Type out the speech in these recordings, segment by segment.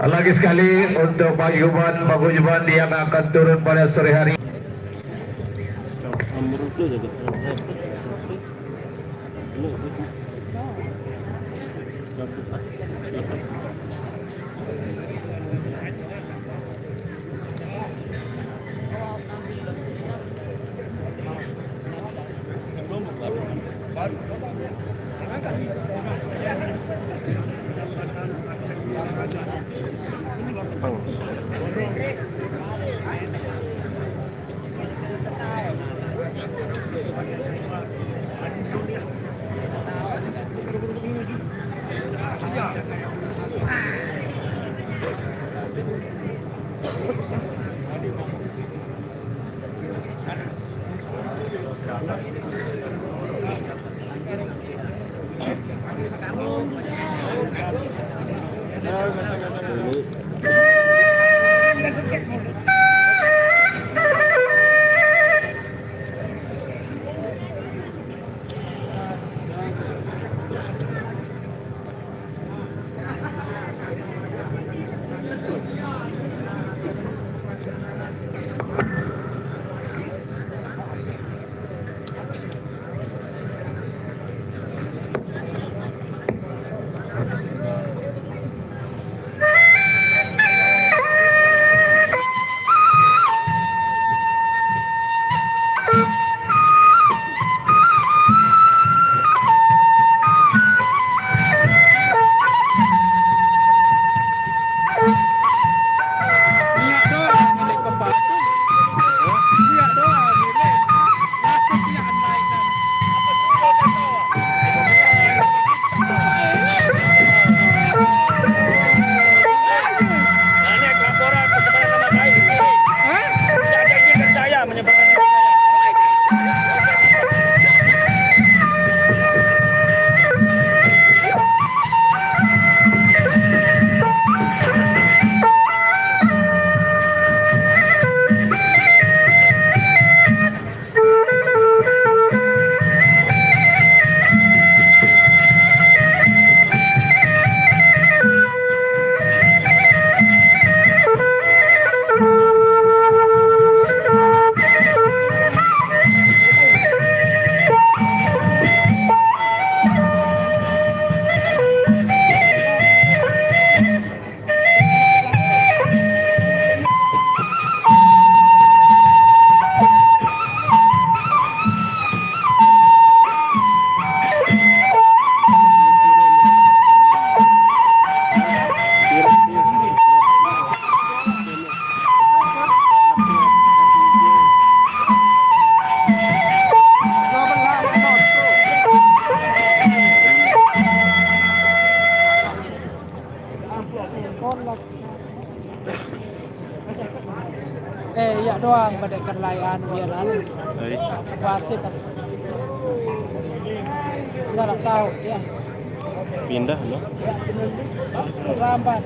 Lagi sekali untuk paguyuban yang akan turun pada sore hari. Iya doang pada kerlayaan biar lalu wasit salah tahu ya pindah loh rambat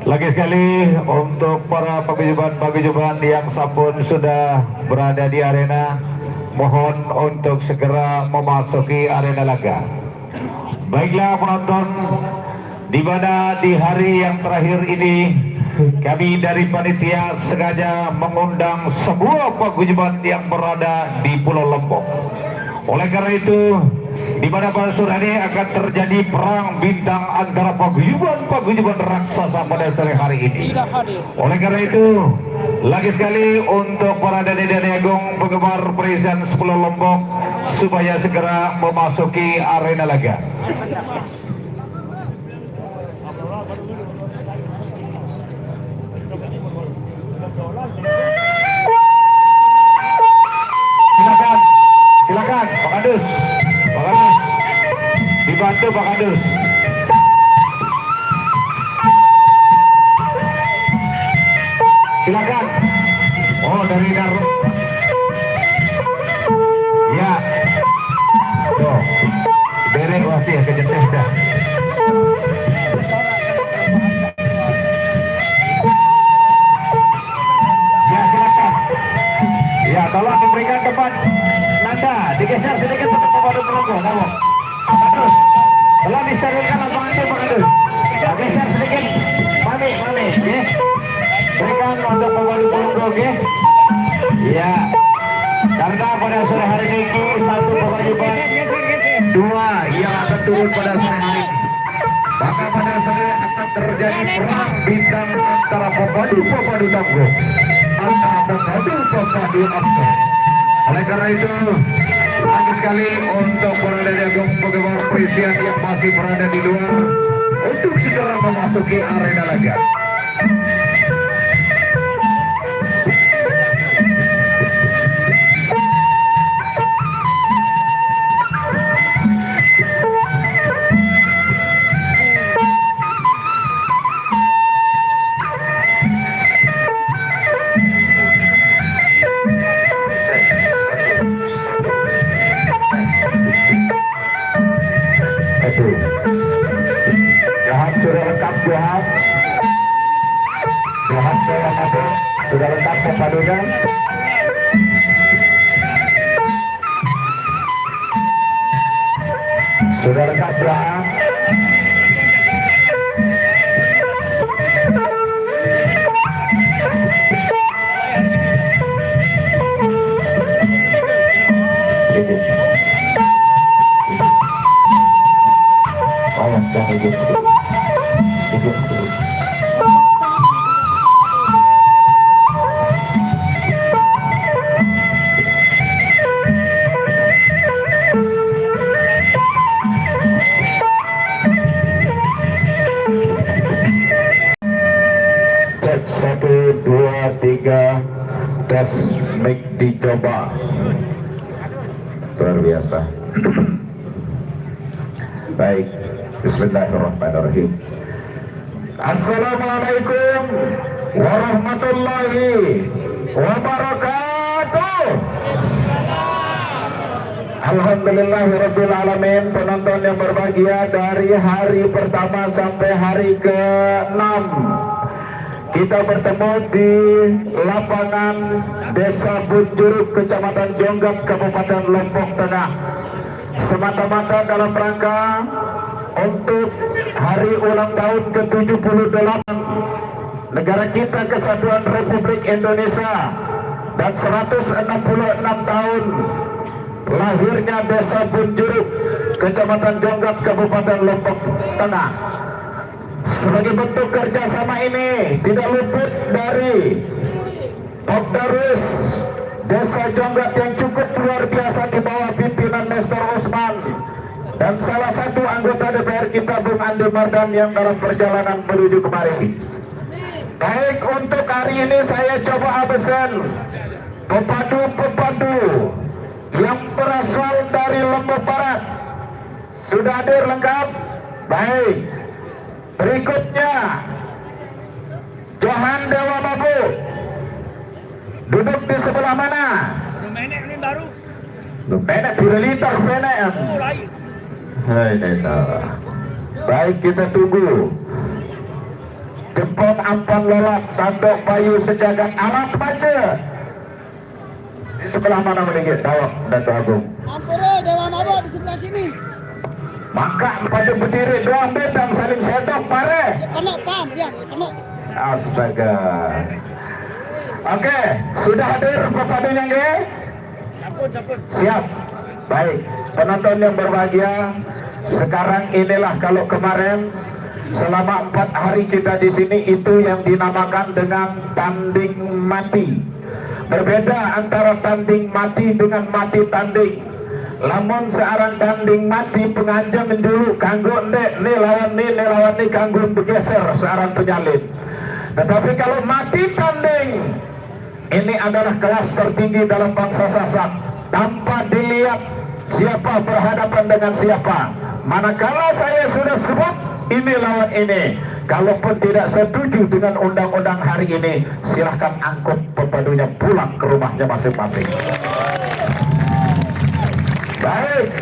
Lagi sekali untuk para paguyuban yang sampun sudah berada di arena, mohon untuk segera memasuki arena laga. Baiklah penonton, di mana di hari yang terakhir ini kami dari panitia sengaja mengundang sebuah paguyuban yang berada di Pulau Lombok. Oleh karena itu, di mana pada sore ini akan terjadi perang bintang antara paguyuban raksasa pada sore hari ini. Oleh karena itu, lagi sekali untuk para dani agung penggemar Presence Pulau Lombok supaya segera memasuki arena laga. Silakan Pak Kadus, dibantu Pak Kadus. Silakan. Oh, dari Darul. Ya. Tuh. Derek pasti ya kejetek dah. Ya, silakan. Ya, tolong diberikan tempat nada, digeser sedikit untuk pemadu pelongo. Terus. Telah disterilkan lapangannya pengadil. Geser sedikit. Mami, ya. Berikan untuk pembalu punggung, oke? Ya. Karena pada sore hari ini satu pembaluan, dua yang akan turun pada sore hari ini. Maka pada sore akan terjadi perang bintang antara pembalu tangguh, antara pembalu angka. Oleh karena itu, bagus sekali untuk berada di agung penggemar Presian yang masih berada di luar untuk segera memasuki arena laga. Jahat sudah lengkap, Jahat sudah lengkap pemadunya. Sudah lengkap Jahat. Cek 1, 2, 3. Tes mic dicoba. Luar biasa. Baik, bismillahirrahmanirrahim. Assalamualaikum warahmatullahi wabarakatuh. Alhamdulillahirabbil alamin. Penonton yang berbahagia, dari hari pertama sampai hari ke-6 kita bertemu di lapangan Desa Bunjuruk, Kecamatan Jonggap, Kabupaten Lombok Tengah, semata-mata dalam rangka untuk hari ulang tahun ke-78 negara kita Kesatuan Republik Indonesia dan 166 tahun lahirnya Desa Bunjuruk, Kecamatan Jonggap, Kabupaten Lombok Tengah. Sebagai bentuk kerjasama ini tidak luput dari Popdarus Desa Jonggap yang cukup luar biasa di bawah pimpinan Mr. Osman dan salah satu anggota DPR kita Bung Andi Mardan yang dalam perjalanan menuju kemari. Baik, untuk hari ini saya coba absen pepandu-pepandu yang berasal dari Lombok Barat. Sudah hadir lengkap? Baik. Berikutnya Johan Dewa Babu duduk di sebelah mana? Lumenek liter Venem. Baik, kita tunggu. Jepang Ampan Lolak, Tandok Bayu Sejagat, Alas Baja. Di sebelah mana meninggi? Dawak Dato Agung. Ampere Dewa Babu di sebelah sini. Maka pada berdiri doang betang saling sedok pare. Penuh pam ya, penuh. Astaga. Oke, sudah hadir pepadunya nggih? Siap. Baik, penonton yang berbahagia, sekarang inilah kalau kemarin selama 4 hari kita di sini itu yang dinamakan dengan tanding mati. Berbeda antara tanding mati dengan mati tanding. Lamun searan tanding mati penganjam dulu kanggo ndek nih lawan nih kanggo bergeser searan penyalin. Tetapi kalau mati tanding ini adalah kelas tertinggi dalam bangsa Sasak, tanpa dilihat siapa berhadapan dengan siapa. Manakala saya sudah sebut ini lawan ini, kalaupun tidak setuju dengan undang-undang hari ini, silahkan angkut pepadunya pulang ke rumahnya masing-masing. Baik,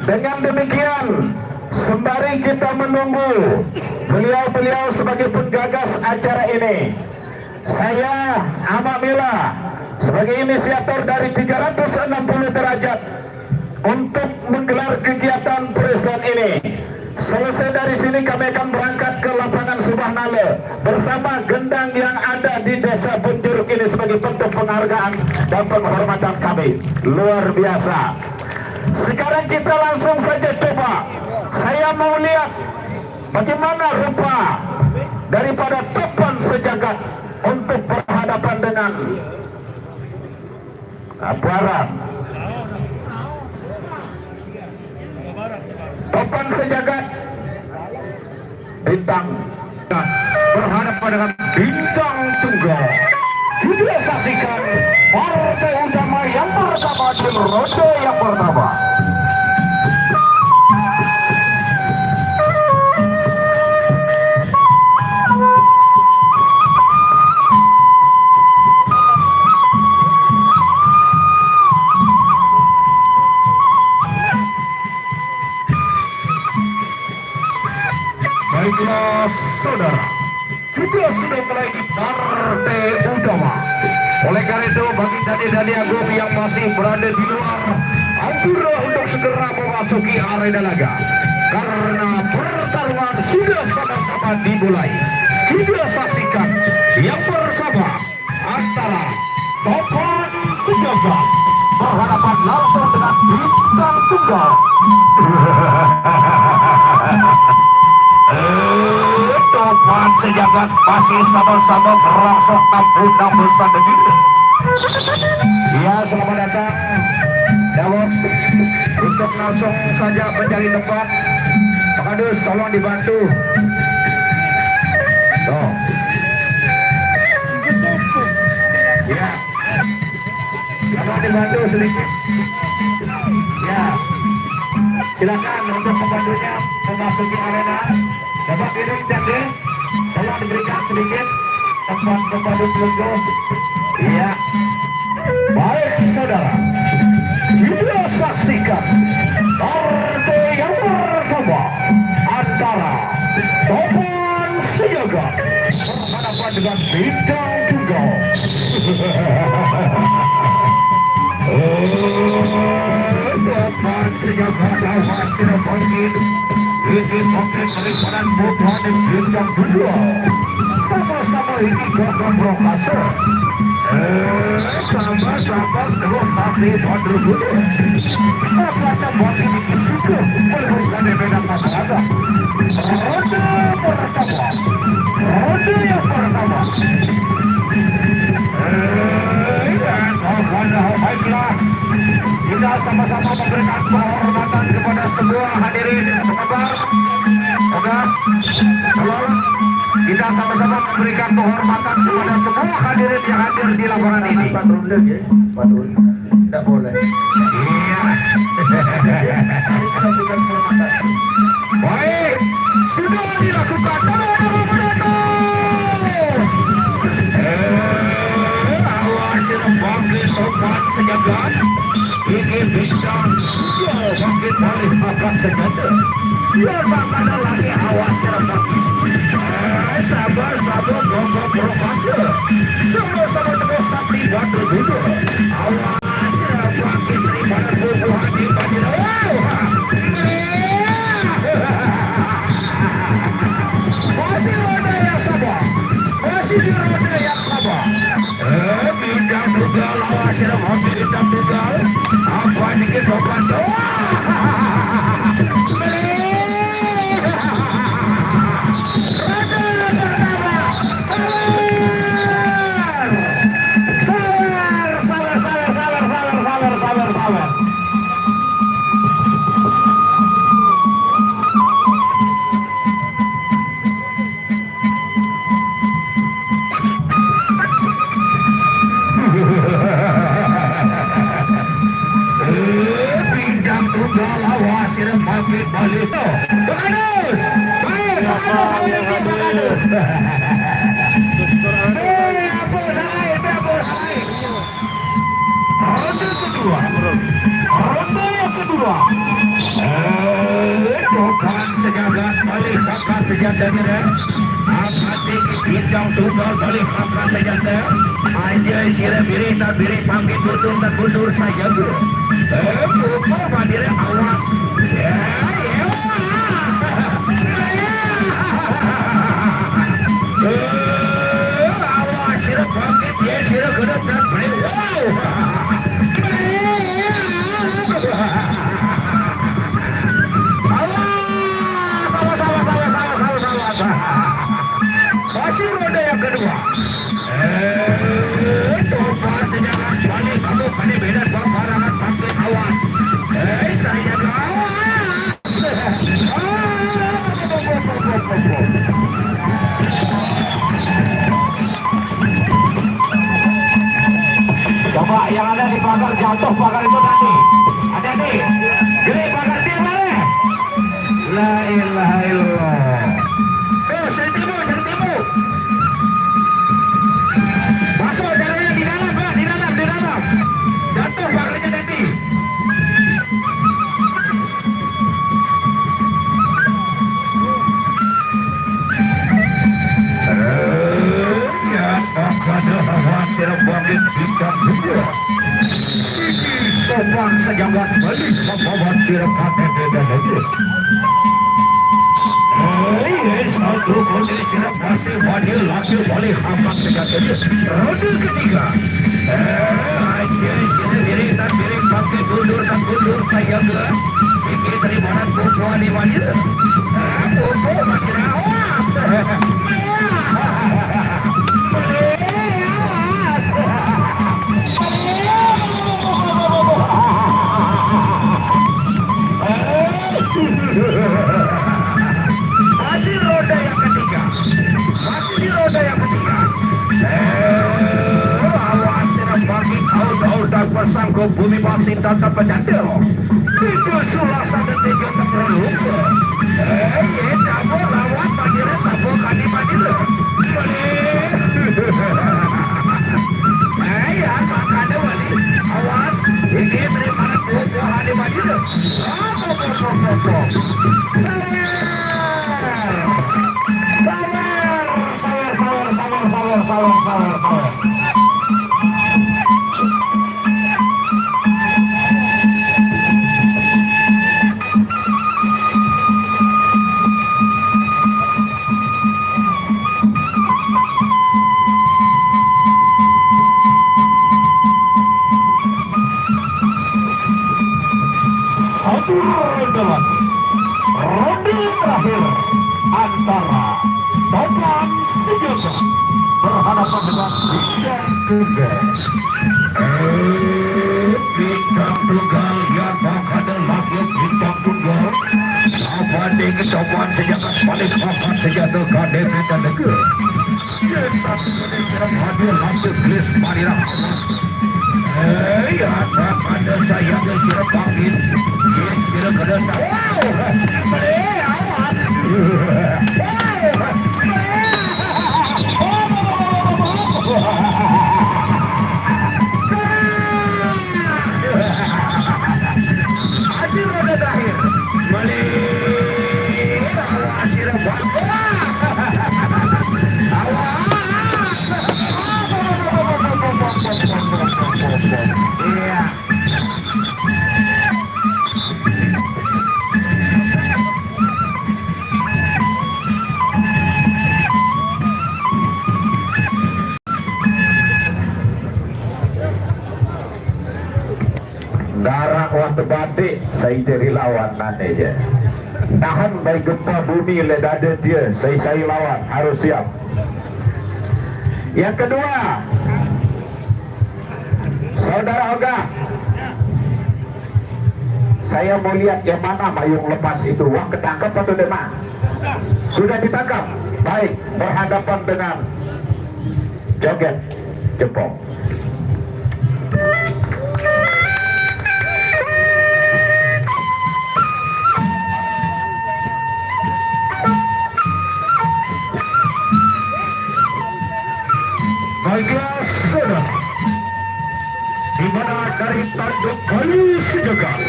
dengan demikian sembari kita menunggu beliau-beliau sebagai penggagas acara ini, saya Ahmad Mila sebagai inisiator dari 360 derajat untuk menggelar kegiatan present ini. kendang yang ada di desa Bunjuruk ini sebagai bentuk penghargaan dan penghormatan kami. Luar biasa. Sekarang kita langsung saja coba. Saya mau lihat bagaimana rupa daripada topan sejagat untuk berhadapan dengan barat. Topan sejagat bintang berhadapan dengan bintang tunggal. Kita saksikan partai utama yang pertama di ronde yang pertama. Baiklah saudara, kita sudah mulai di partai utama. Oleh karena itu bagi Dani Agung yang masih berada di luar, ampura untuk segera memasuki arena laga karena pertarungan sudah sama-sama dimulai. Kita saksikan yang pertama antara Topan Sejagat berhadapan langsung dengan bintang tunggal. Topan Sejagat masih sama-sama merosot namun sendiri. Ya, selamat datang. Jawab untuk langsung saja mencari tempat. Pak Kadus, tolong dibantu. Tuh. Ya. Tolong dibantu sedikit. Ya. Silakan untuk pembantunya memasuki arena. Dapat piring jadi, tolong diberikan sedikit tempat pembantu pelunggu. Iya. Baik saudara, kita saksikan partai yang pertama antara Topan Sejagat berhadapan dengan bintang tunggal. Topan Sejagat lawan tidak bangkit. Ini mungkin daripada putra dan bintang tunggal. Sama-sama ini gagah brokase. Sama-sama terus hati pada dulu. Apakah buat ini juga memberikan beda kata-kata. Ronde pertama. Ronde yang pertama. Baiklah, kita sama-sama memberikan penghormatan kepada semua hadirin. Kabar? Oke, tolong kita sama-sama memberikan penghormatan kepada semua hadirin yang hadir di lapangan ini. Tidak boleh. Iya. Baik, sudah dilakukan. Bangkit Topan Sejagat, ini bintang, bangkit balik Topan Sejagat. Biar tak ada lagi awas bangkit. Sabar, gogok brokase. Sama-sama terus sakti batu dulu. Awas bangkit daripada bubuhan di baju. Masih ada yang sabar, masih ada yang sabar. Bintang tunggal awas ya, bintang tunggal. Apa ini kita bantu? Sabar. Bintang tunggal awas ya, bangkit balik. Bagus. Baik, bagus. Ronde yang kedua. Topan Sejagat balik Topan Sejagat. Angkat bintang tunggal balik Topan Sejagat. Aja sirah biri pamit mundur saja bro. Lupa hadir awas. Ya. itu tadi. Hati-hati. Gede bakar dia mana? La ilaha illallah. Seri timu. Masuk jalannya di dalam, Pak, di dalam. Jatuh bakarnya nanti. Sopan sejagat balik membawa sirakat dan lagi. Satu kali sirakat wadil laki balik hambat sejatnya. Ronde ketiga. Diri pakai mundur saya ke. Ini dari mana buku di mana? Buku makin awas. Masih roda yang ketiga. Awas bagi kau dan bersangkup bumi masih tetap berjandil. Itu sulasa detik yang terlalu. Kamu lawan panggilnya sabu kali panggil. Ya makanya wali. Awas. Ini terima buku hari panggil. Sabar. Ronde terakhir antara Topan Sejoso berhadapan dengan Bintang Tunggal. Bintang Tunggal yang bakal lagi Bintang Tunggal. Banding Topan Sejoso balik papan sejatuh kade Bintang Negeri. Kita sudah hadir langsung Glis Marira. Ada saya yang kira panggil. Kira kena tahu. Awas. Hasil roda terakhir. Balik. Hasil iya. Darah waktu batik saya jadi lawan nanti je. Tahan baik gempa bumi ledada dia saya lawan harus siap. Yang kedua, Saudara Oga, saya mau lihat yang mana mayung lepas itu. Wah, ketangkap atau demam? Sudah ditangkap. Baik, berhadapan dengan joget jempol. Baiklah, saudara. Di mana dari tanduk Bayu Sejagat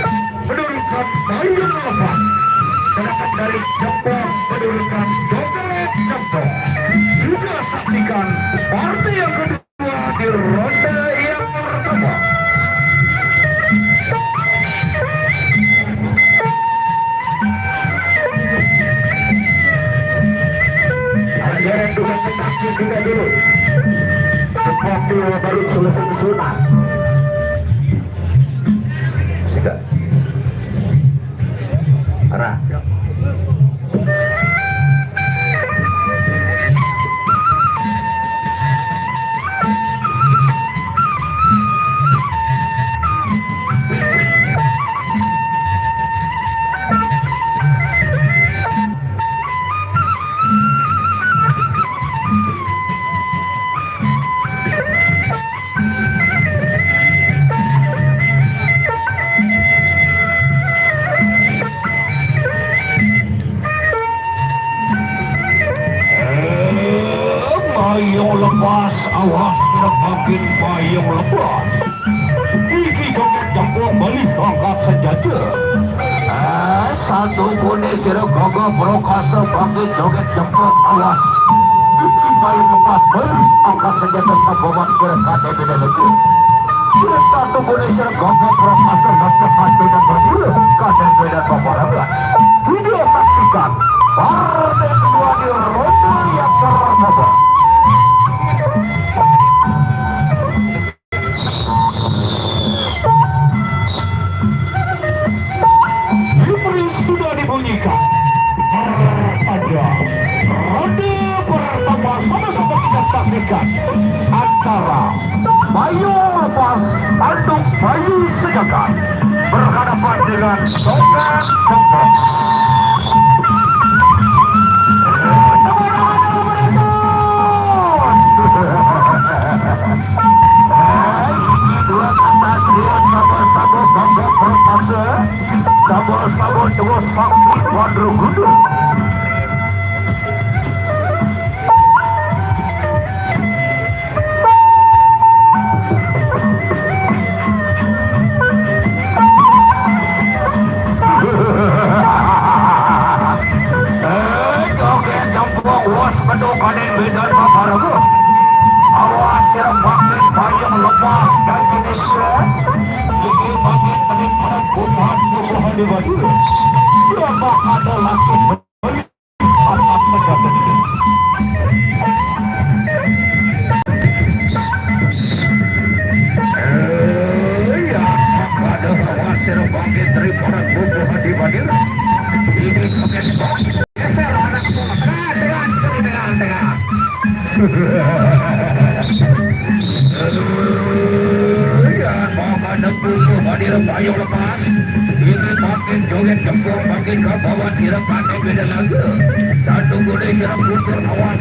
menurunkan mayung lepas, sedangkan dari jempol menurunkan joget jempol. Juga saksikan partai yang kedua di ronde yang pertama. Ajaran dua petaki sudah dulu. Seperti baru selesai sunat. Sudah. Arah. makin payung lepas. Gigi joget jambung balik angkat senjata. Satu kuning jeruk gagah perkasa bangkit joget jambung awas. Gigi payung lepas balik angkat senjata sababat berkata beda lagi. Satu kuning jeruk gagah perkasa bangkit hati dan berbulu kata beda peperangan. Video saksikan partai kedua di ronde yang pertama. Sudah dibunyikan. Ada ronde pertama sama-sama kita saksikan antara payung lepas tanduk bayu sejagat berhadapan dengan joget jempol. Dua kesatuan sama-sama bangga perkasa. Sabar-sabar dua sakti wadru gudu. Joget jempol was mendokanin bidan paparagu. Awas yang makin payung lepas dan Indonesia. Ini makin terik pada kuman tubuhan di baju. Berapa ada lagi beri atas pendapat ini. Ya, ada awas yang makin terik pada tubuhan di baju. Ini makin geser anak semua. Tengah. Hadir payung lepas. Ini makin joget jempol makin ke bawah sirap pakai beda lagu. Satu gede sirap putar awas.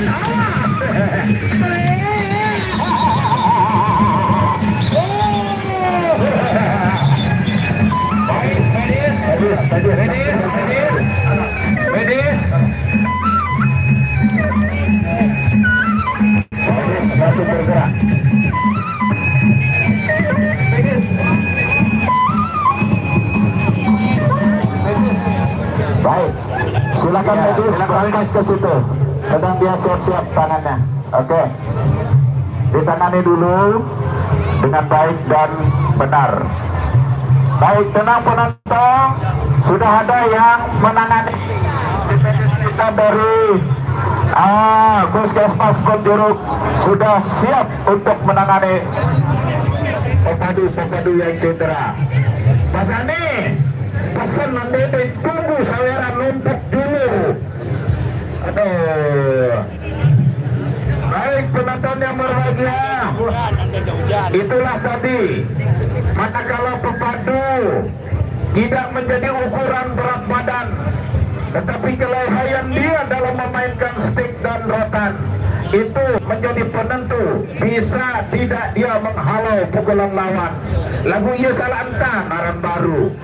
Awas. Medis. Langsung bergerak. Baik, silakan medis berangkat ke situ. Sedang dia siap-siap tangannya. Oke, ditangani dulu dengan baik dan benar. Baik, tenang penonton. Sudah ada yang menangani di medis kita dari Puskesmas Konduruk sudah siap untuk menangani pepadu yang cedera. Mas Andi, pesan nanti tunggu saweran numpuk dulu. Aduh. Baik penonton yang berbahagia, itulah tadi. Manakala pepadu tidak menjadi ukuran berat badan, tetapi kelayakan dia dalam memainkan stick dan rotan itu menjadi penentu bisa tidak dia menghalau pukulan lawan. Lagu ia salah entah naran baru.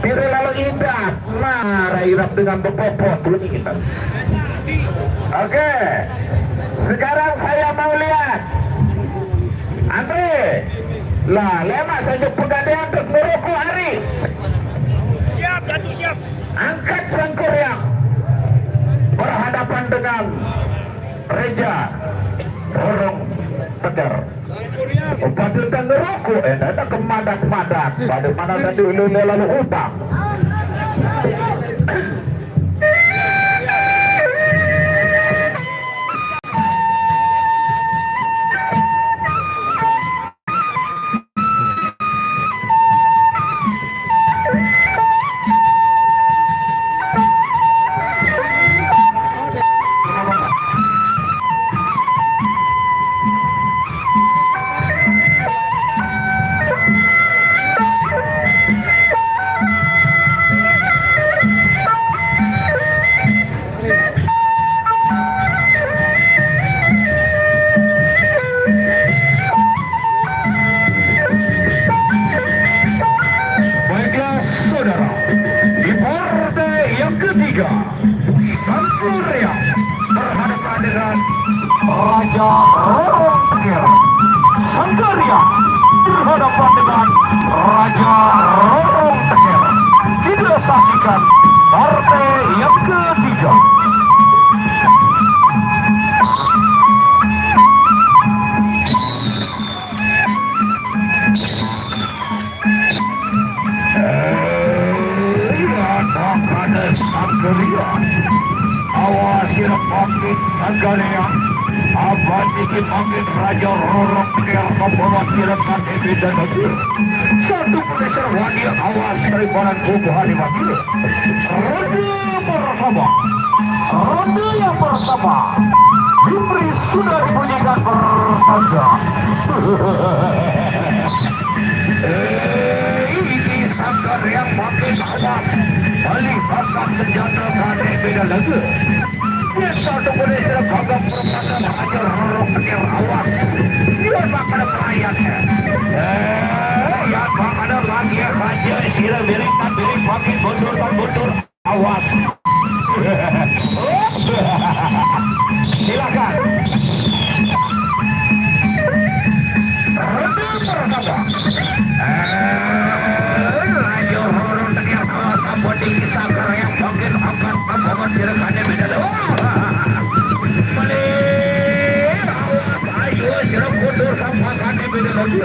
Piri lalu indah marah irap dengan bepopot bunyi kita. Oke, sekarang saya mau lihat Andre lah lemak saja pegadaian untuk merokok hari. Siap, Datuk siap. Angkat sangkuriang berhadapan dengan Reja Rorong Tegar. Pada dan ngerokok, ada kemadak-madak. Pada mana tadi ulu lalu hutang. Raja berhadapan dengan Raja Rorong Teker. Kita saksikan partai yang ketiga. Awasi pangkit Sanggalia abadi pangkit Raja Rorong Teker membawa kirakan Ebi dan Nasir. Satu peneser wadi awas dari badan kubu Halimah. Ronde pertama, ronde yang pertama Bipri sudah dibunyikan bertanda. Ini Sanggar yang makin awas balik bakat senjata kade beda lagi. Dia satu peneser gagap pertama Raja Rorong Teker awas. Dia bakal pelayannya. Yang bakal lagi raja sila berikan bilik makin mundur dan mundur awas. Silakan. Ronde pertama. Raja Rorong Teker awas apa tinggi Sanggar yang makin angkat membawa silakannya beda lagi. Balik awas ayo sila mundur sampai kade beda lagi.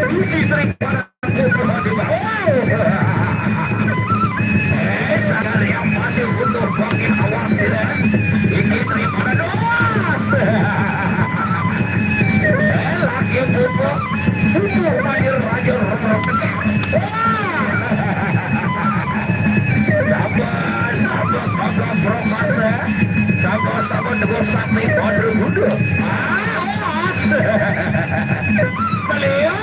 Ini terikat di bawah. Sanggar yang masih utuh makin awas sila. Ini terikat awas. Lagi pupuk Raja Rorong Teker. Sabar kakak promasa. Sabar tegur sakti pada muda. Awas. Beliau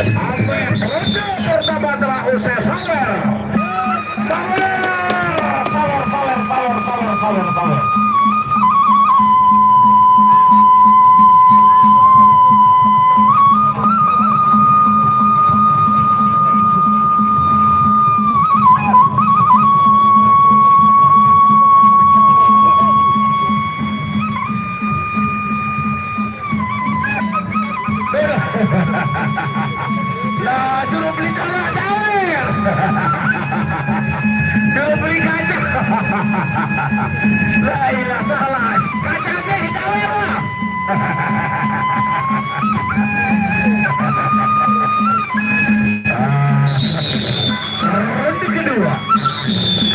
sampai ronde pertama telah usai. Sabar. Lah, juru beli kalah jawir. Juru beli kaca. Lah, ilah salah. Kaca ke jawir lah.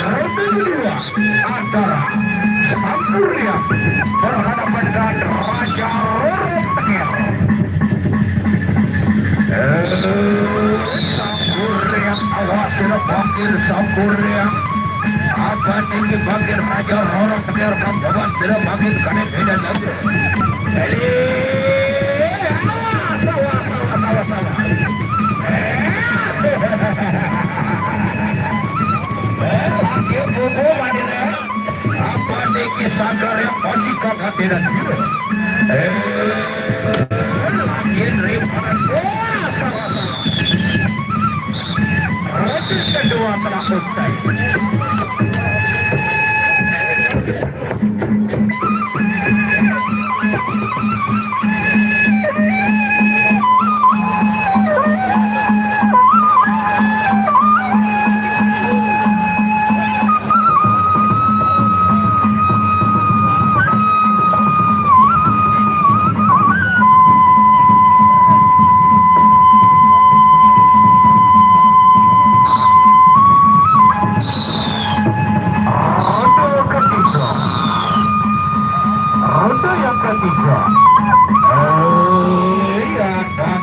Ronde kedua antara Sampurnya berhadapan dengan Raja Rorong Teker. Sampurnya awas sila panggil Sampurnya akan tinggi panggil Raja Rorong Teker membawa sila panggil kanan beda lagi. Jadi awas. Lagi buku madira apa tinggi Sanggar yang masih kakak tidak juga. Lagi daripada salah. Ronde kedua telah usai. Ronde yang ketiga.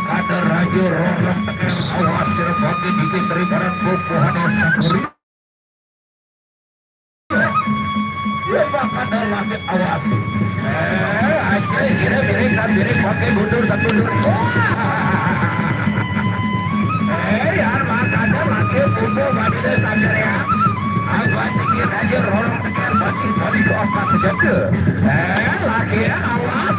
Kader Raja Rorong Teker awas serpati dikit dari barat bukuhan yang Sakuri. Dia kader lagi awas. Aja sila birik pakai mundur dan mundur. Yang kader lagi buku madida Sanggar ya. Agak tinggi Raja Rorong Teker masih tadi ke otak saja. Lagi ya awas.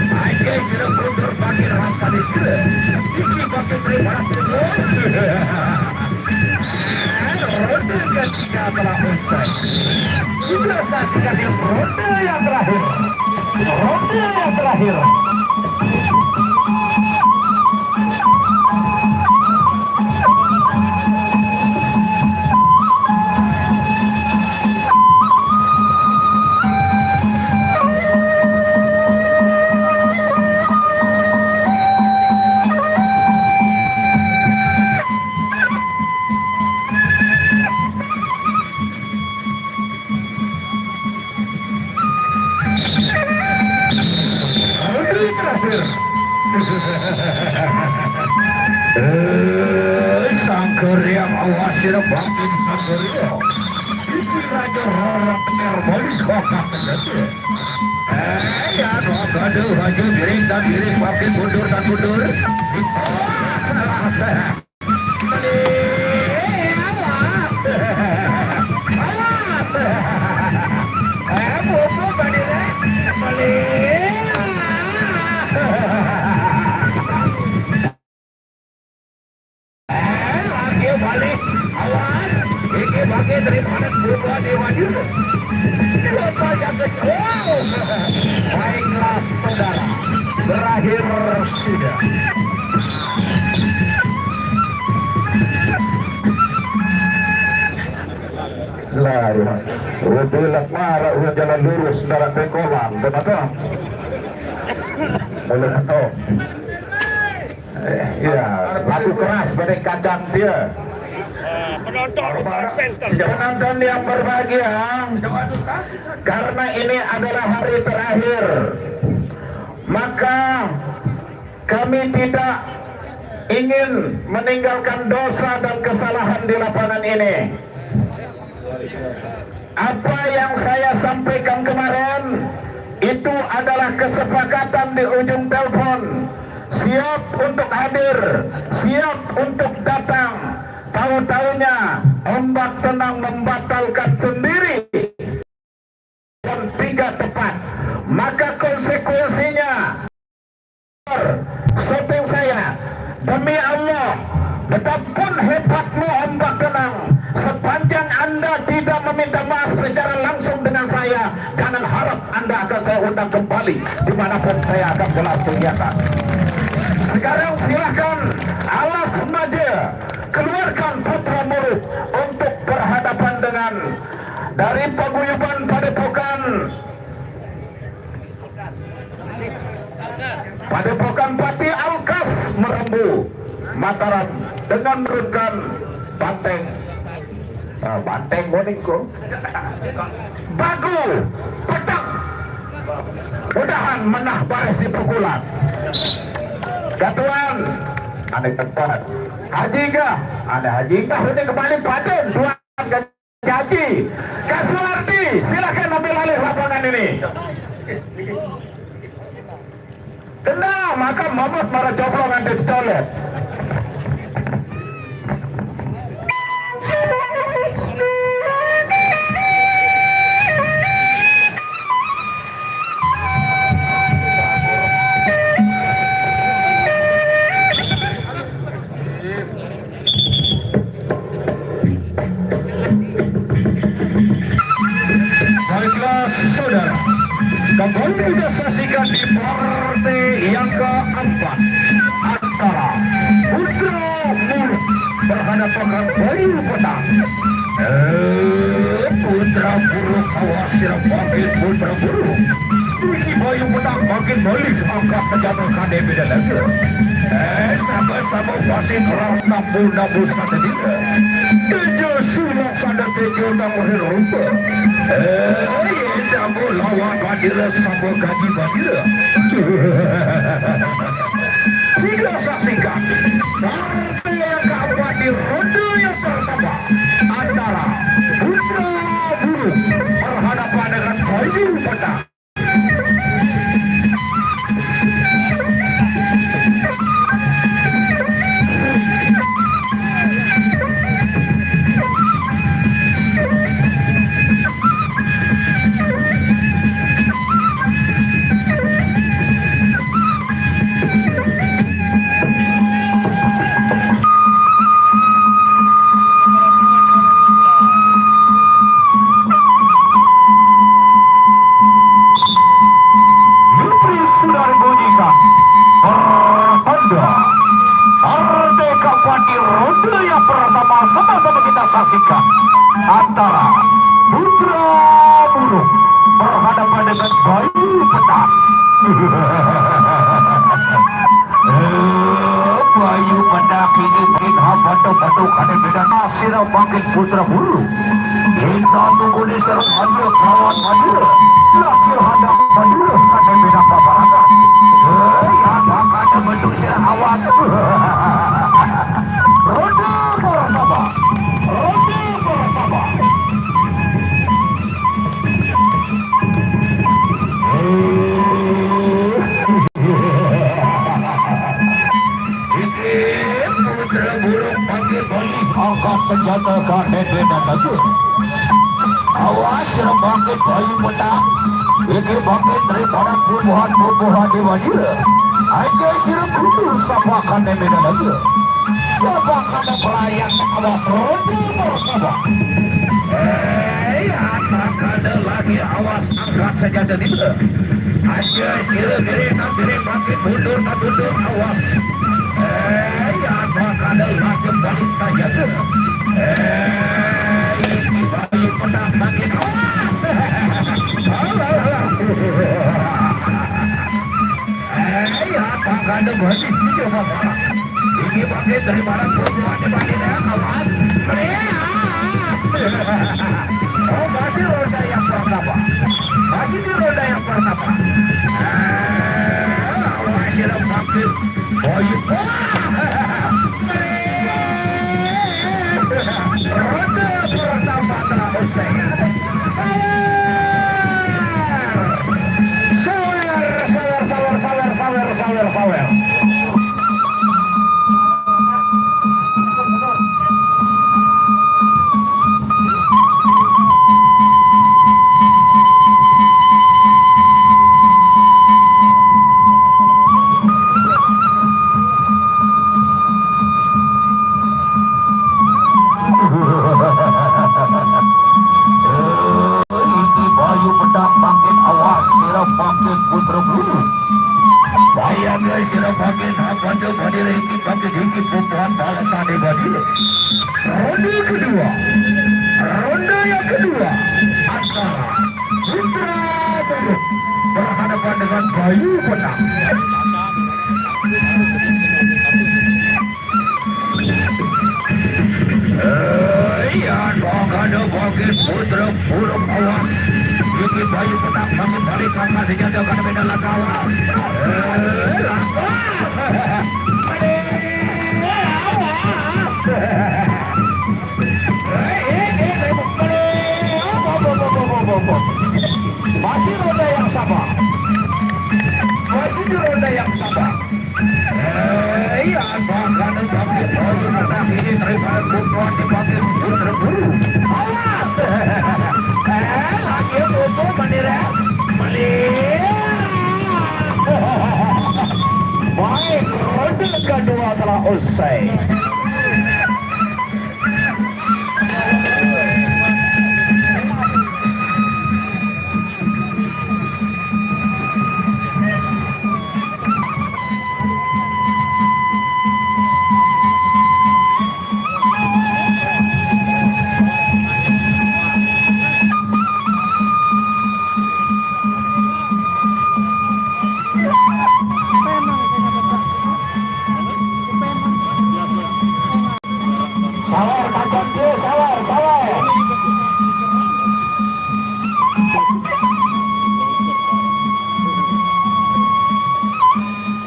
Aja sudah mundur pakai rasa di sini. Ini pakai beribarat semua. Ronde ketiga telah usai. Sudah menjadi ronde yang terakhir. Ronde yang terakhir. Sangker yang awas sirap bangkin sangker ya. Ini raja orang benar balik kokak saja. Ya gaduh maju miring dan miring bangkin mundur dan mundur. Salah saya. Baiklah saudara, berakhir sudah. Lah, udah marah udah jalan lurus darat tekolan, betul? Boleh tahu? Ya, laku keras pada kacang dia. Penonton yang berbahagia, karena ini adalah hari terakhir, maka kami tidak ingin meninggalkan dosa dan kesalahan di lapangan ini. Apa yang saya sampaikan kemarin itu adalah kesepakatan di ujung telepon. Siap untuk hadir, siap untuk datang. Tahu-tahunya ombak tenang membatalkan sendiri dan 3 tepat. Maka konsekuensinya shooting saya, demi Allah, betapapun hebatmu ombak tenang, sepanjang Anda tidak meminta maaf secara langsung dengan saya, jangan harap Anda akan saya undang kembali dimanapun saya akan gelar kegiatan. Sekarang silahkan alas maja, keluarkan putra murid untuk berhadapan dengan dari paguyuban Padepokan Pati Alkas Merembu Mataram dengan menurunkan banteng banteng boningko bagu pedang, mudahan menah baris si pukulan. Katuan aneh tempat haji kah? Ada haji kah? Ini kembali paten Tuan Haji Kak Suwardi, silakan ambil alih lapangan ini. Kena maka Muhammad marah coplongan di toilet. Baiklah saudara, kembali kita saksikan di partai yang keempat antara Putra Muruk berhadapan dengan Bayu Petang. Putra Muruk khawatir bangkit Putra Muruk. Ini Bayu Petang bangkit balik angkat senjata KDB dan lagi. Sama-sama wasit keras nampul sana dia. Tujuh sulap sana tujuh nampul rupa. Nampul lawan badira sama gaji badira. Kita saksikan partai yang keempat di ronde yang pertama antara Putra Muruk berhadapan dengan Bayu Petang. pertama sama-sama kita saksikan antara Putra Burung berhadapan dengan Bayu Petang. Bayu Petang ini bikin batu kade beda nasir bangkit Putra Burung. Kita tunggu di serang aja kawan maju. Laki hadap maju kade beda paparangan. Yang kade bentuk serang awas. Roda pertama. Roda pertama. Putra Burung panggil balik angkat senjata kade beda lagi. Awas bangkit Bayu Petang. Ini bangkit daripada bubuhan di wajib. Aja siram dulu sapa kade beda lagi. Sapa kade pelayan awas roda pertama. Anak kade lagi awas angkat senjata itu. Aja siram diri bangkit mundur awas. Anak kade lagi balik saja ke. Ini Bayu Petang bangkit awas. Apa kade balik coba. Ini bangkit dari mana perempuan dibanding awas. Oh masih roda yang pertama. Masih di roda yang pertama. Masih bangkit. Bayu roda pertama telah usai. Sawer. Bayu Petang bangkit awas, sirap bangkit Putra Burung. Saya guys sirap bangkit bantu badi lagi bangkit hinggi pupuan balas tadi badi. Ronde yang kedua antara Putra Burung berhadapan dengan Bayu Petang. Ada bangkit Putra Burung awas. Ini Bayu Petang bangkit balik angkat senjata kade beda lakawas. Masih roda yang sama. Masih di roda yang sama. Kade bangkit Bayu Petang ini daripada pukulan dibangkit Putra Burung. Awas. Lagi buku menira. Baik, ronde kedua telah usai.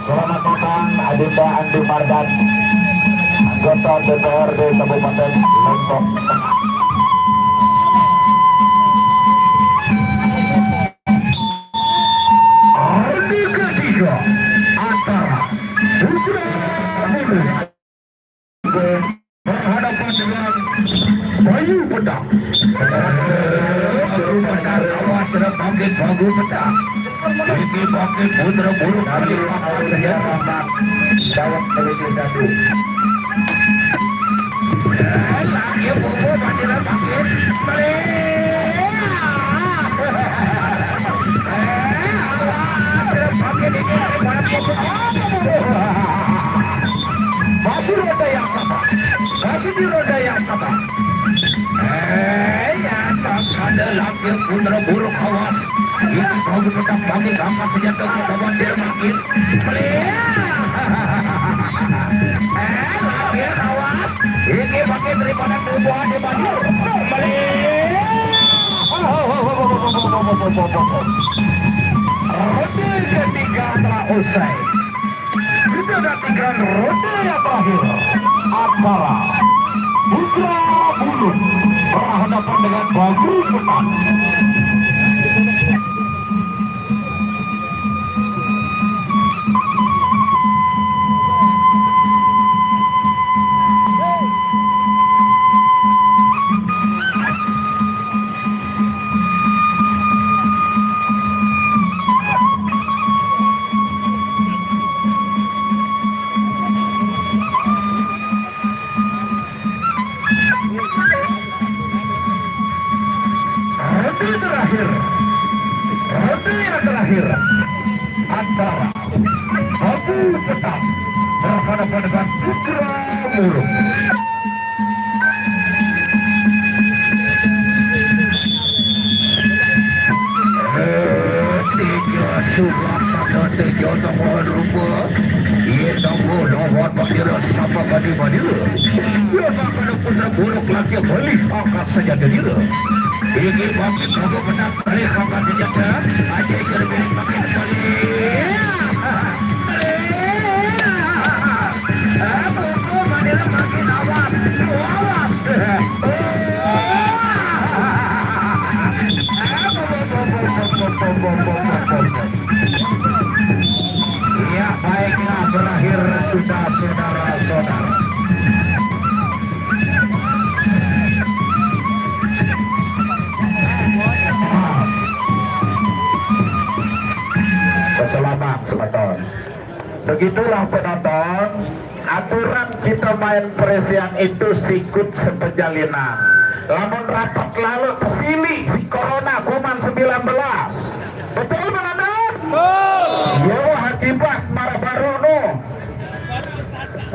Selamat datang Adinda Andi Mardan, anggota DPRD Kabupaten Lombok. Ronde ketiga antara Putra Burung berhadapan dengan Bayu Petang. Awas bangkit Bayu Petang. Ini bangkit Putra Burung dari angkat senjata jawab terlebih dahulu. Lagi buku bandiran bangkit. Masih roda yang sama. Masih di roda yang pedang bagi angkat senjata komandir makin lahir awas ini makin daripada tubuhan di maju ronde ketiga telah usai. Kita dapatkan ronde yang terakhir antara Putra Bulung berhadapan dengan Bagu Petang. Ronde yang terakhir antara Bagu Petang berhadapan dengan Putra Bulung. Tiga surat pada tiga nomor rupa ia nombor nomor bandira sama bandira ia akan Putra Bulung lagi beli angkat senjata dia. Ini bagi Bagu Petang beli angkat senjata aja kerja makin balik. Bandira makin awas. Ya baiklah berakhir sudah saudara-saudara. Selamat penonton. Begitulah penonton, aturan kita main presian itu sikut sepejalinan. Lamun rapat lalu tersilih si corona kuman 19. Betul penonton? Yo akibat marah baru no.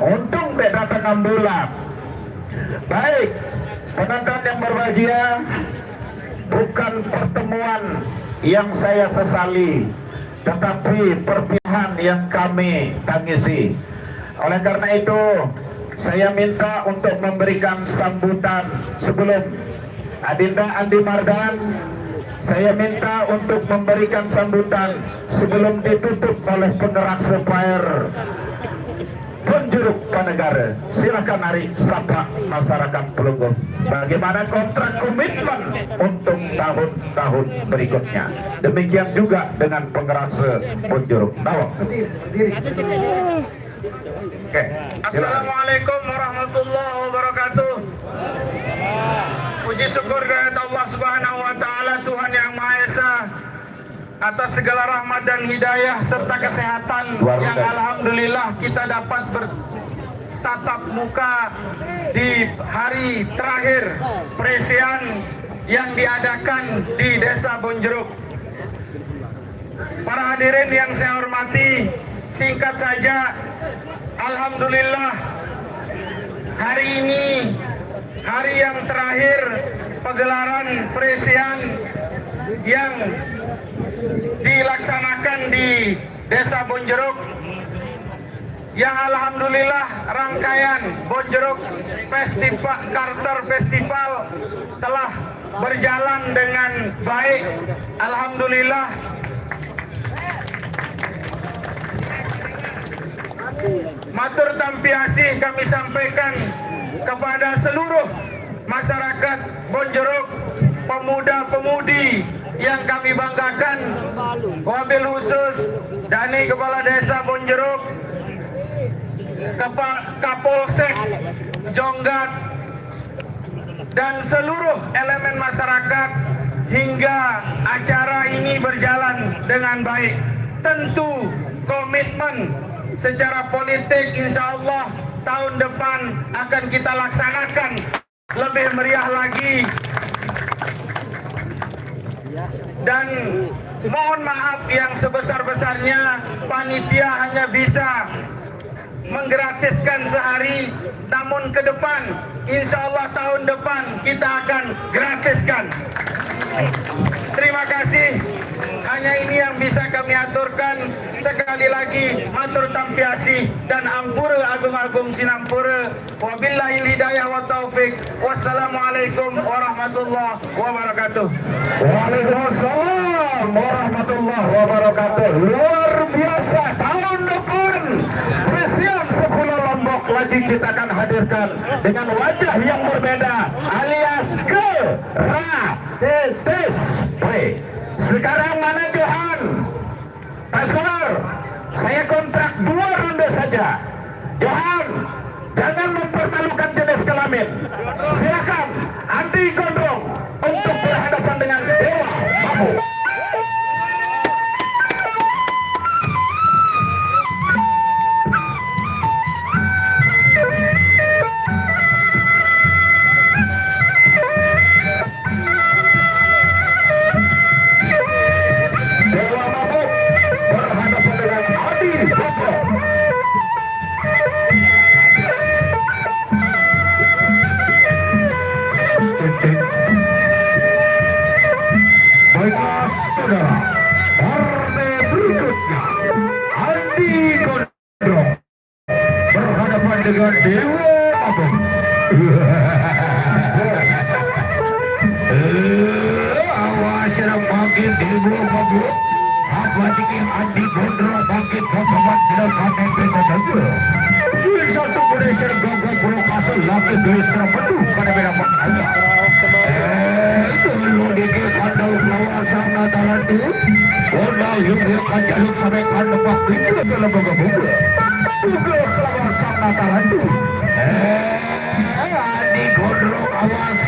Untung dek datang 6 bulan. Baik, penonton yang berbahagia, bukan pertemuan yang saya sesali, tetapi perpisahan yang kami tangisi. Oleh karena itu, saya minta untuk memberikan sambutan sebelum Adinda Andi Mardan. Saya minta untuk memberikan sambutan sebelum ditutup oleh penggerak sepir Bonjeruk Panegara. Silakan Ari sapa masyarakat Pelunggung. Bagaimana kontrak komitmen untuk tahun-tahun berikutnya. Demikian juga dengan penggerak Bonjeruk. Nawang. Oke. Assalamualaikum warahmatullahi wabarakatuh. Puji syukur kepada Allah Subhanahu wa taala, Tuhan yang Maha Esa, atas segala rahmat dan hidayah serta kesehatan yang alhamdulillah kita dapat bertatap muka di hari terakhir presian yang diadakan di Desa Bonjeruk. Para hadirin yang saya hormati, singkat saja, alhamdulillah hari ini hari yang terakhir pegelaran presian yang dilaksanakan di Desa Bonjeruk, yang alhamdulillah rangkaian Bonjeruk Festival Carter Festival telah berjalan dengan baik, alhamdulillah. Matur tampi asih kami sampaikan kepada seluruh masyarakat Bonjeruk, pemuda-pemudi yang kami banggakan, wabil khusus Dani Kepala Desa Bonjeruk, Kapolsek Jonggat, dan seluruh elemen masyarakat hingga acara ini berjalan dengan baik. Tentu komitmen secara politik insya Allah tahun depan akan kita laksanakan lebih meriah lagi. Dan mohon maaf yang sebesar-besarnya, panitia hanya bisa menggratiskan sehari, namun ke depan insya Allah tahun depan kita akan gratiskan. Terima kasih. Hanya ini yang bisa kami aturkan. Sekali lagi matur tampiasi dan ampura agung-agung sinampura. Wabillahi hidayah wa taufik. Wassalamualaikum warahmatullahi wabarakatuh. Waalaikumsalam warahmatullahi wabarakatuh. Luar biasa tahun depan Presiden Sepuluh Lombok lagi kita akan hadirkan dengan wajah yang berbeda alias gratis. Sekarang mana Johan? Pastor, saya kontrak 2 ronde saja. Johan, jangan mempermalukan jenis kelamin. Silakan Andi Gondrong untuk berhadapan dengan Dewa Mamu. Dewa Mamu berhadapan dengan Andi Gondrong. Baiklah saudara, partai berikutnya Andi Gondrong berhadapan dengan Dewa Agung. Awas yang makin Dewa Agung, apa dikit Andi Gondrong makin keteman tidak sampai beda juga. Sulit satu Malaysia gagah pulau kasar lagi gelis terpenuh pada beda makanya. Itu lu dikit kandau lawan sang natalan itu. Kodal yung kan jaluk sampai kandau pak pintu ke lembaga bunga. Bunga lawan sang natalan itu. Andi Gondrong awas.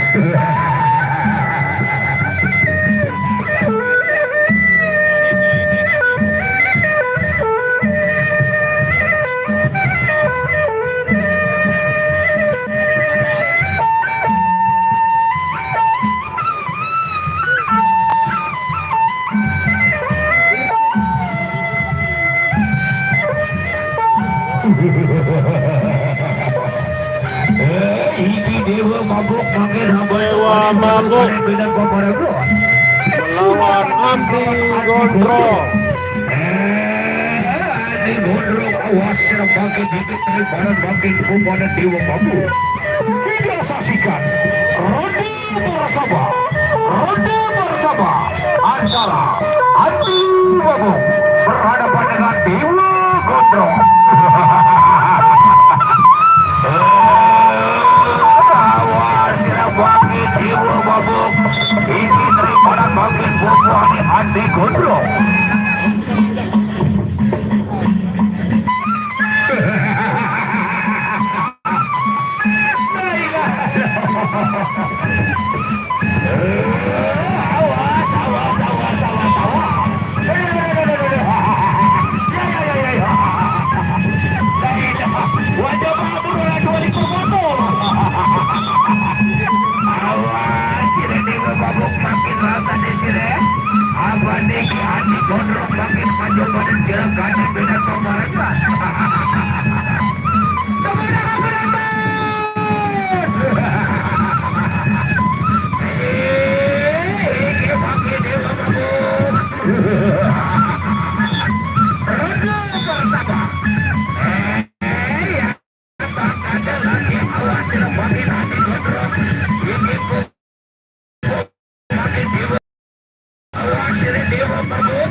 Ini Dewa Mabuk makin Dewa Mabuk melawan Andi Gondrong. Andi Gondrong awas yang makin dikit dari badan makin kepada Dewa Mabuk. Kita saksikan ronde bersama antara Andi Mabuk berhadapan dengan Dewa Gondrong. Bagi Dewa Mabuk ini daripada bagian buah Andi Gondrong. Wajah Mabuk oleh 2 motor. Mabuk makin rasa di sini. Abang Niki Andi Gondrong makin maju pada jerakannya beda pemerintah. Dewa Mabuk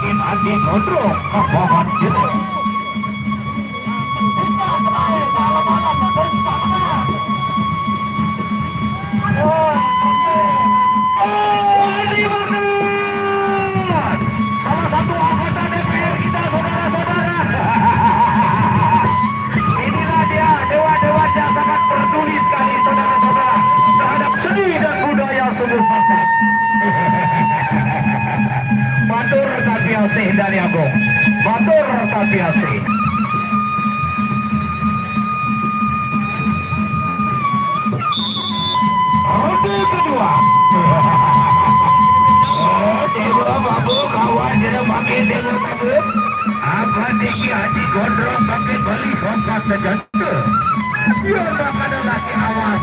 makin Andi Gondrong mohon gitu. Salah satu anggota DPR kita, saudara-saudara. Inilah dia dewa-dewa yang sangat peduli sekali, saudara-saudara, terhadap seni dan budaya Sulu Sasak. Matur kapiasih dari Agung, matur kapiasih. Ronde kedua. Dewa mabuk kawan jadi makin dewa mabuk. Apa Diki Haji Gondrong makin beli kompas terjanta. Biar tak ada lagi awas.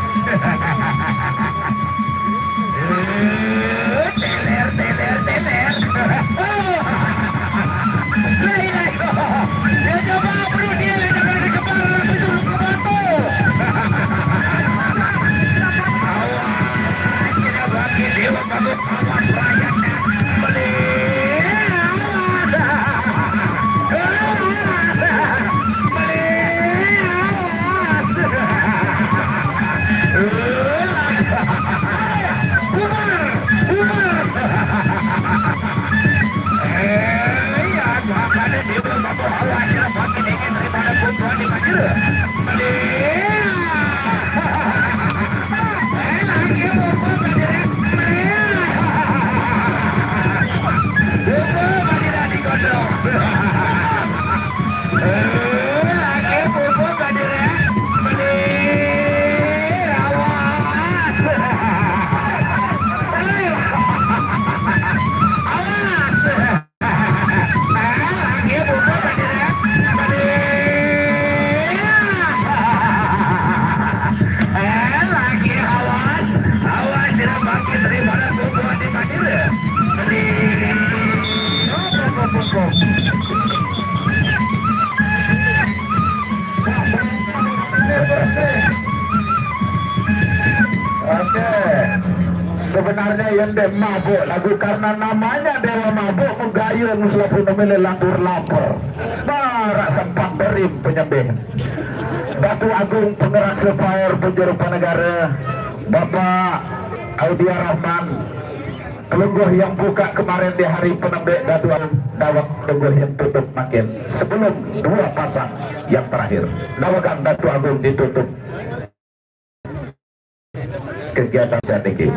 Teler. Dia coba bro, dia coba di kepala betul ke batu. Awas, kita bagi dewa mabuk awas rakyat. Sebenarnya yang dia mabuk lagu karena namanya Dewa Mabuk menggayung selalu memilih lantur lapar. Barak sempat berim penyembih. Datu Agung penggerak Sepair penjuru Panegara Bapak Audia Rahman Kelungguh yang buka kemarin di hari penembik Datu Agung Dawak Kelungguh yang tutup makin sebelum dua pasang yang terakhir. Dawakan Datu Agung ditutup kegiatan strategi.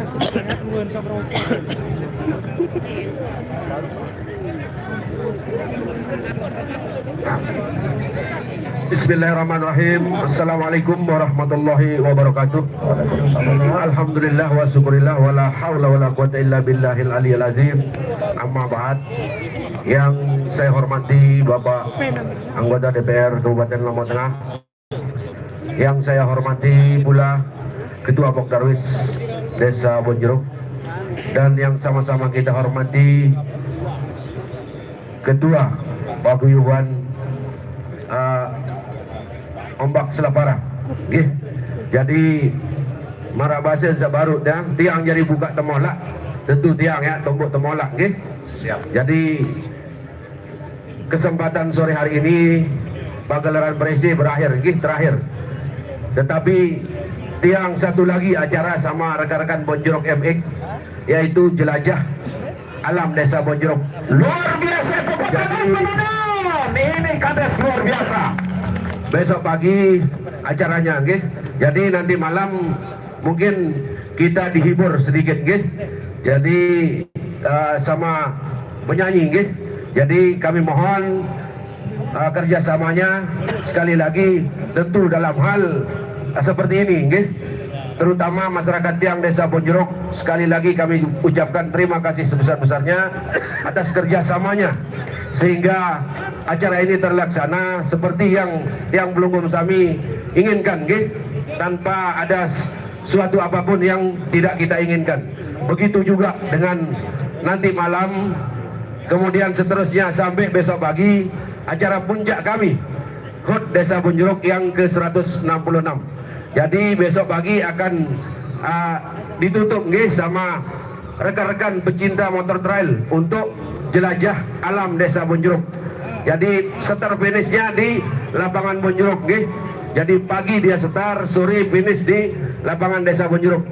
Bismillahirrahmanirrahim. Assalamualaikum warahmatullahi wabarakatuh. Alhamdulillah wa syukurillah wa la hawla wa la quwata illa billahil aliyil azim. Amma ba'd. Yang saya hormati Bapak anggota DPR Kabupaten Lombok Tengah, yang saya hormati pula Ketua Pokdarwis Desa Bonjeruk, dan yang sama-sama kita hormati Ketua Paguyuban Ombak Selapara. Jadi mara bahasa baru tiang jadi buka temolak, tentu tiang ya tombok temolak. Jadi kesempatan sore hari ini pagelaran presi berakhir, terakhir. Tetapi tiang satu lagi acara sama rekan-rekan Bonjeruk MX, yaitu jelajah alam Desa Bonjeruk. Luar biasa pemandangan. Ini kades luar biasa. Besok pagi acaranya, jadi nanti malam mungkin kita dihibur sedikit, jadi sama menyanyi, jadi kami mohon kerjasamanya sekali lagi, tentu dalam hal seperti ini, terutama masyarakat tiang Desa Bonjeruk. Sekali lagi kami ucapkan terima kasih sebesar-besarnya atas kerjasamanya, sehingga acara ini terlaksana seperti yang belum kami inginkan, tanpa ada suatu apapun yang tidak kita inginkan. Begitu juga dengan nanti malam, kemudian seterusnya sampai besok pagi acara puncak kami HUT Desa Bonjeruk yang ke-166. Jadi besok pagi akan ditutup sama rekan-rekan pecinta motor trail untuk jelajah alam Desa Bonjuruk. Jadi start finishnya di lapangan Bonjuruk, nggih. Jadi pagi dia start, sore finish di lapangan Desa Bonjuruk.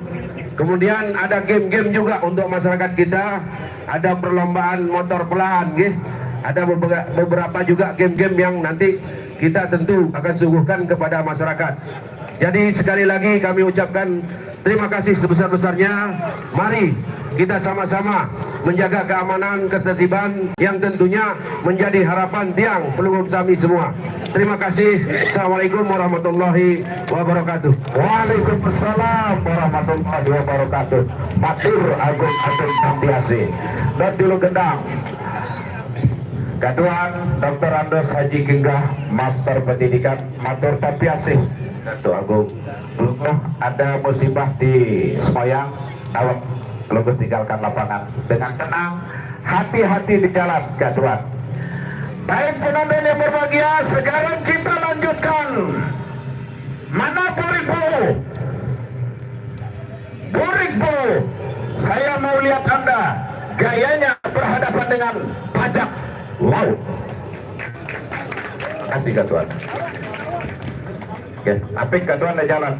Kemudian ada game-game juga untuk masyarakat kita. Ada perlombaan motor pelahan, nggih. Ada beberapa juga game-game yang nanti kita tentu akan suguhkan kepada masyarakat. Jadi sekali lagi kami ucapkan terima kasih sebesar-besarnya. Mari kita sama-sama menjaga keamanan, ketertiban yang tentunya menjadi harapan tiang pelukung kami semua. Terima kasih. Assalamualaikum warahmatullahi wabarakatuh. Waalaikumsalam warahmatullahi wabarakatuh. Matur Agung Tampiasi. Dan dulu gendang Kaduan Dr. Andos Haji Genggah, Master Pendidikan Matur Tampiasi. Datu Agung, dulu ada musibah di Semayang, awak lalu tinggalkan lapangan dengan tenang, hati-hati di jalan, Kaduan. Baik penonton yang berbahagia, sekarang kita lanjutkan. Mana Buripo? Buripo, saya mau lihat Anda gayanya berhadapan dengan bajak laut. Kasih Katuan. Oke, apik Katuan di jalan.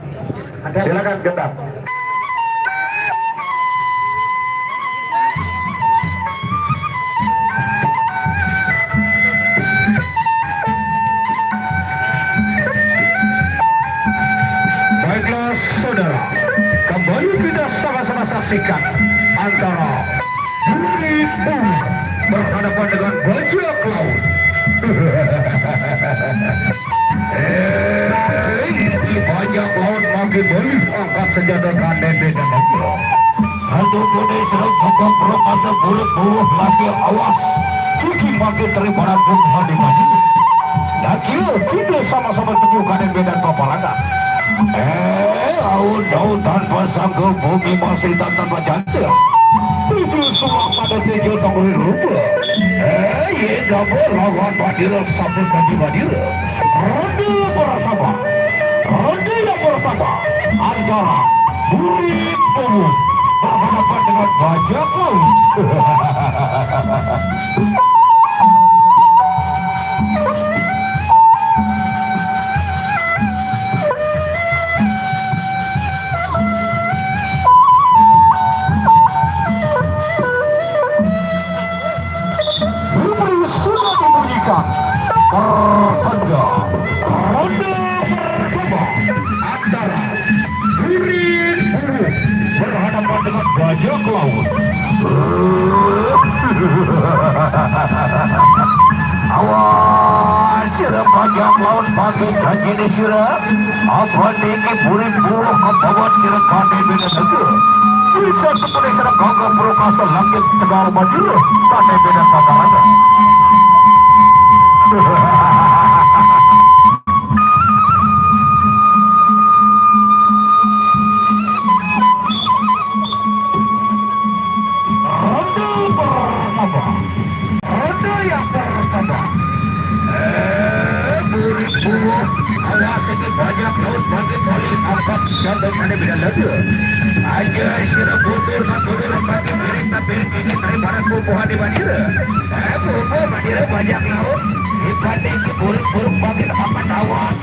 Silakan Gendap. Baiklah saudara, kembali kita sama-sama saksikan antara Buripo berhadapan dengan bajak laut. Ini bajak laut makin boleh angkat senjata kanden dan lagi. Hantu kode serang kakak perokasa bulat buah lagi awas. Cuci makin teribarat pun hadi maju. Lagi kita sama-sama temukan dan beda peperangan. Daun tanpa sangka bumi masih tanpa jantung. Itu semua pada tujuan nomor rupa. Ye double lawan Badira sabun bagi Badira. Ronde bersama. Ronde yang bersama antara Buripo berhadapan dengan bajak laut. Pertanda ronde pertama antara Buripo berhadapan dengan bajak laut. Awas sirap bajak laut pakai kaji di sirap. Apa diki Buripo kebawa sirap kade bina negara. Bisa seperti sirap gagah perokasa langit tegar Badira kade bina kakaraga. Aja sirap butur butur bagi berita ini daripada bubuh di Badira. Bubuh Badira bajak laut. Dibanding buruk-buruk bagi apa tawas.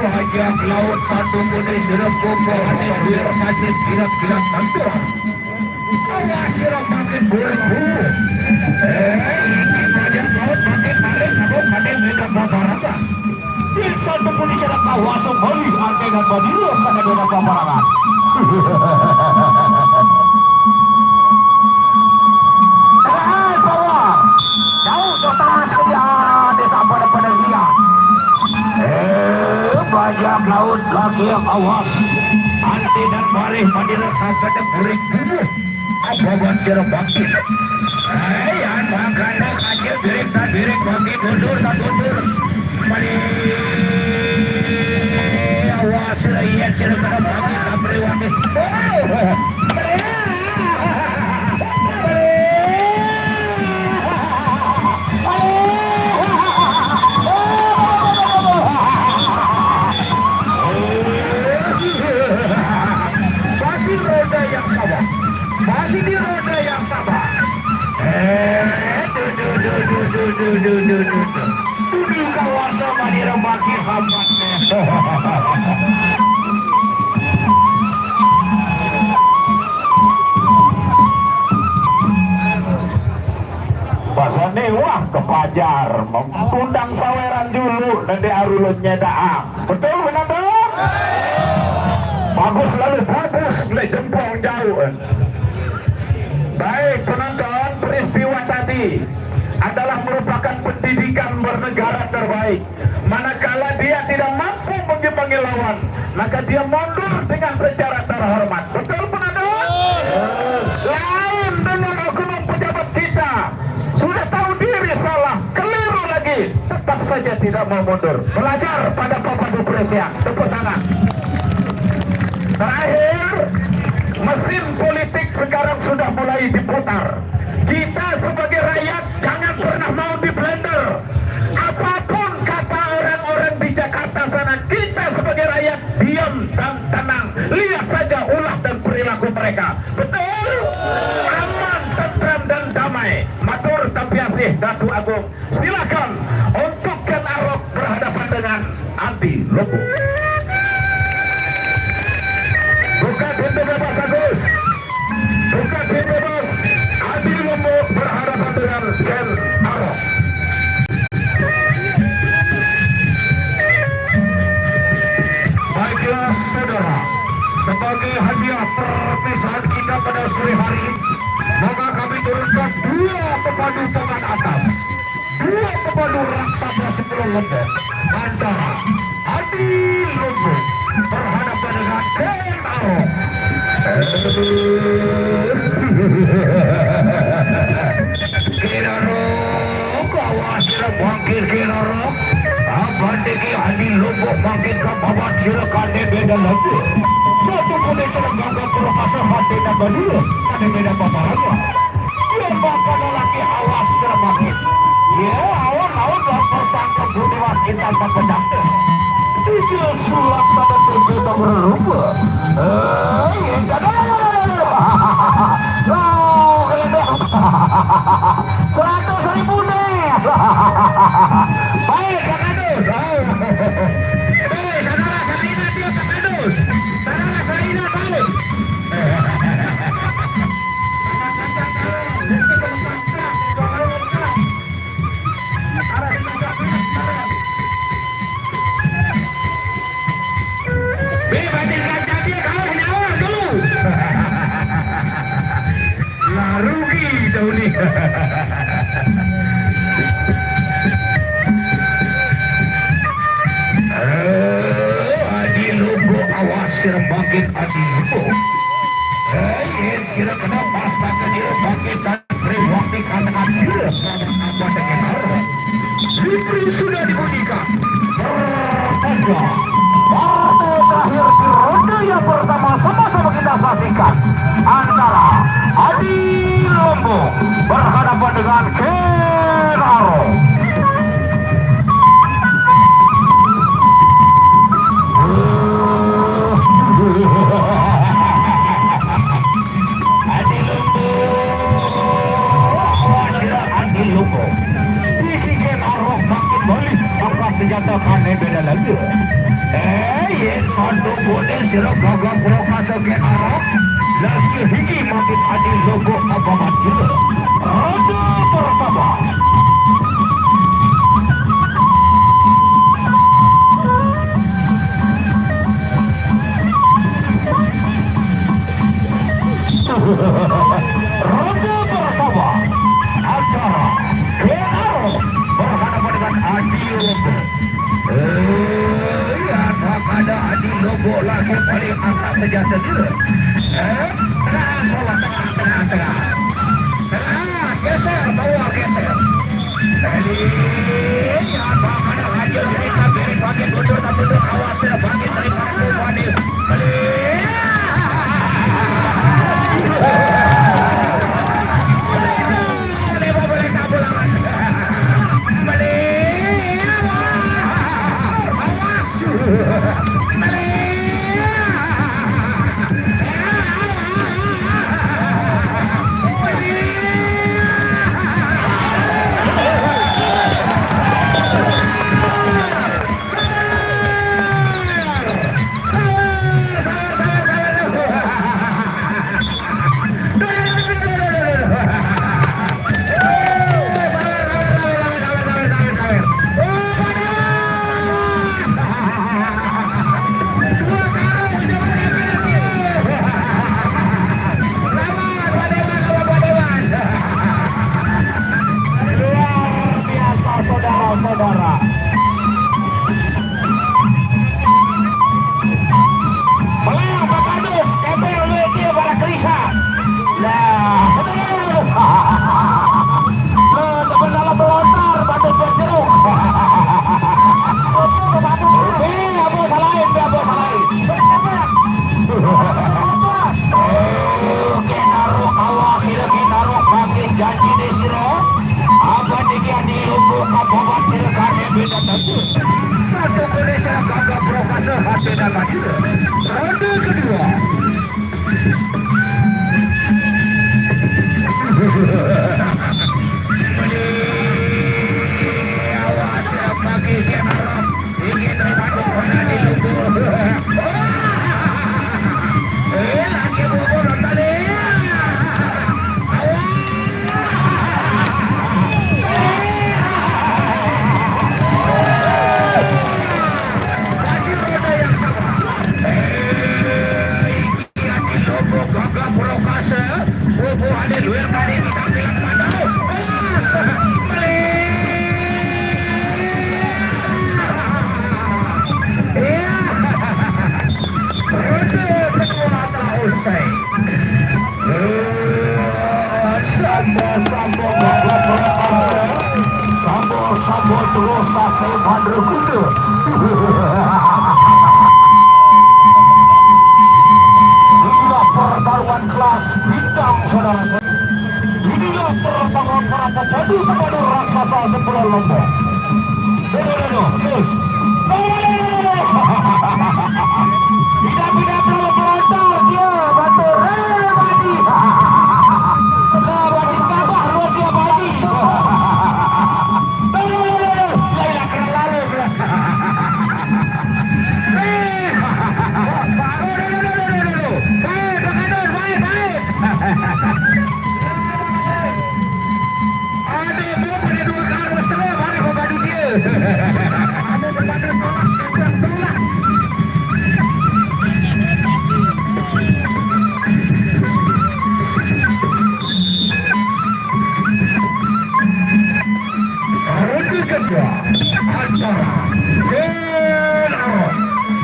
Bajak laut satu mudi sirap kumpul hanya biar sakit kilat-kilat kantor. Awas sirap makin Buripo. Ini bajak laut makin maling aku makin beda babarata. Yang satu pun isyarat kawasan Bali Antegan Badiru karena dona paparangan. Power jauh dotas dia desa pada dia. Bajak laut lagi yang awas. Ante dan Barih Madira pada burik dulu. Apa banjir bangkit. Ayan makanya kaji birik dan birik bangkit mundur dan mundur. Mari awas rakyat cerita bangkit dan beriwani. Masih di roda yang sama. Tujuh kawasan Madira bangkit hambatnya. Pasane wah kepajar mengundang saweran dulu nanti arulutnya daang. Betul benar dong? Bagus lalu bagus jempol jauh. Baik penonton, peristiwa tadi adalah merupakan pendidikan bernegara terbaik. Manakala dia tidak mampu mengipangi lawan, maka dia mundur dengan secara terhormat. Betul penonton? Lain dengan oknum pejabat kita sudah tahu diri salah, keliru lagi, tetap saja tidak mau mundur. Belajar pada Bapak Dupresian. Tepuk tangan. Terakhir, mesin politik sekarang sudah mulai diputar. Kita sebagai rakyat jangan pernah mau di blender. Apapun kata orang-orang di Jakarta sana, kita sebagai rakyat diam dan tenang. Lihat saja ulah dan perilaku mereka. Betul? Aman, tentram dan damai. Matur tampiasih Datu Agung. Silakan untuk Ken Arok berhadapan dengan Andi Lobo. Buka pintu bebas Agus. Buka pintu bebas. Adi Lobo berhadapan dengan Ken Arok. Baiklah saudara, sebagai hadiah perpisahan kita pada sore hari, maka kami turunkan dua pemandu papan atas, dua pemandu raksasa 10 lembek antara Adi Lobo berhadapan dengan Ken Arok. Ken Arok, awas sirap bangkit Ken Arok. Abang deki Adi Lobo bangkit ke bawah sirakannya beda lagi. Satu kuda sirap gagap profesor hati dan berdua ada beda paparannya. Dia bakal lelaki awas sirap bangkit. Ya awal-awal lah tersangka budiwas kita tak pedangnya. Tujuh sulap pada tujuh tak berlupa. Yang kadang 100.000 nih. Baik Kak Adus. Saudara Sarina dia Kak Adus. Saudara Sarina balik. Rugi jauh nih. Adi Lobo awas sirap bangkit Adi Lobo. Sirap kena pastakan sirap bangkit dan beriwak dikatakan sirap apa dengan Arok. Libri sudah dibunyikan. Pertanda partai terakhir di ronde yang pertama sama-sama kita saksikan antara Adi Lobo berhadapan dengan Ken Arok. Adi Lobo, awaslah Adi Lobo. Isi Ken Arok makin balik, maka senjata kane beda lagi. Yang satu boleh sirap gagap profesor Ken Arok. Lagi higi makin Adi Lobo apa mati. Ronde pertama. Lobo lagi paling angkat senjata dia. Tengah. Geser, bawa geser. Jadi, apa mana hasil mereka beri bagian mundur dan mundur awas bagian dari Paku Fadil. Saudara-saudara, belah Bakadus, kembali lagi pada Krisa. Nah, salah melontar, Badut berjeruk. Abu salahin. Kenaro kawasi lagi naruh pakai janji desiro. Apa dia di lubuk kabupaten Pilkada beda tentu. Satu Indonesia gagah profesor hati dan maju. Ronde kedua. Awas bagi Kenaro. Ingin terpadu pernah di lubuk. Lagi bubur tadi. Sambo terus sampai Bandar Kuda. Inilah pertarungan kelas bintang, saudara. Inilah pertarungan para pepadu raksasa sebelah Lombok. Terus. Tidak pelontar dia batur. Badi. Badi kabah luar dia badi.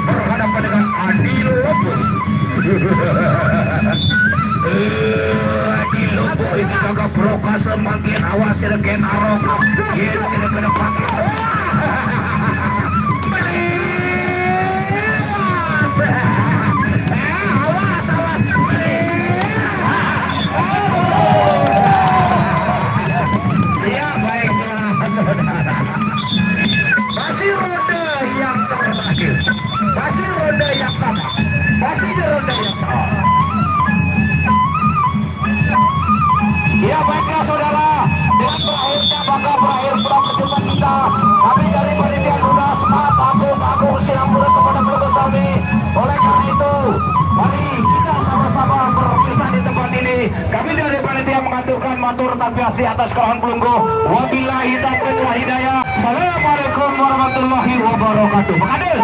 Berhadapan dengan Adil Lobo. Adil Lobo ini kagak prokas semakin awas semakin arok. Dia tidak kena pakai. Ya baiklah saudara. Masih ronde yang terakhir. Masih ronde yang sama. Masih ronde yang sama. Ya baiklah saudara. Dengan berakhirnya maka berakhir perjumpaan kita. Kami dari panitia sudah semangat agung Sinambura kepada keluarga kami. Oleh karena itu, mari kita sama-sama berpisah di tempat ini. Kami dari panitia mengaturkan matur tabiasi atas kerahan pelunggu. Wabillahi taufiq wal hidayah. Assalamualaikum warahmatullahi wabarakatuh. Mengadil.